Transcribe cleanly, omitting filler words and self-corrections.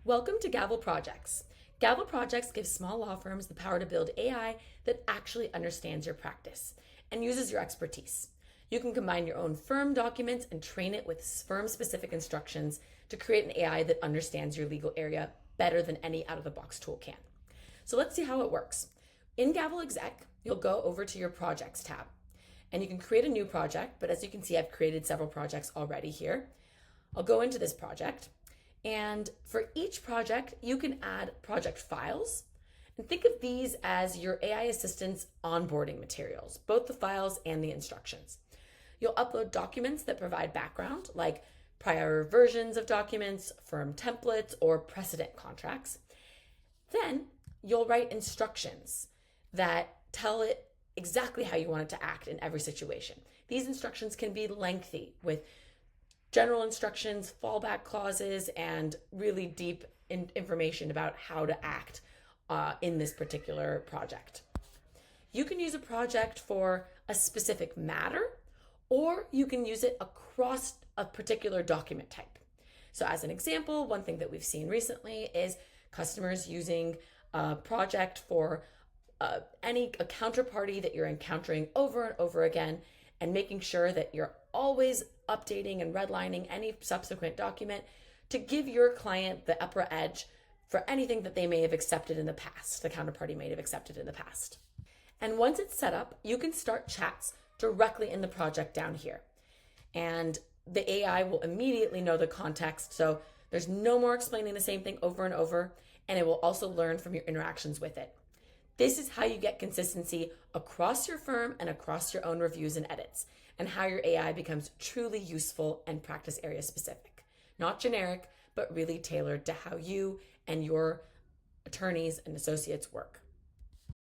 Welcome to Gavel Projects. Gavel Projects gives small law firms the power to build AI that actually understands your practice and uses your expertise. You can combine your own firm documents and train it with firm-specific instructions to create an AI that understands your legal area better than any out-of-the-box tool can. So let's see how it works. In Gavel Exec, you'll go over to your Projects tab, and you can create a new project, but as you can see, I've created several projects already here. I'll go into this project, and for each project, you can add project files. And think of these as your AI assistant's onboarding materials, both the files and the instructions. You'll upload documents that provide background, like prior versions of documents, firm templates, or precedent contracts. Then you'll write instructions that tell it exactly how you want it to act in every situation. These instructions can be lengthy with general instructions, fallback clauses, and really deep information about how to act in this particular project. You can use a project for a specific matter, or you can use it across a particular document type. So as an example, one thing that we've seen recently is customers using a project for a counterparty that you're encountering over and over again, and making sure that you're always updating and redlining any subsequent document to give your client the upper edge for anything that they may have accepted in the past, the counterparty may have accepted in the past. And once it's set up, you can start chats directly in the project down here. And the AI will immediately know the context, so there's no more explaining the same thing over and over, and it will also learn from your interactions with it. This is how you get consistency across your firm and across your own reviews and edits, and how your AI becomes truly useful and practice area specific. Not generic, but really tailored to how you and your attorneys and associates work.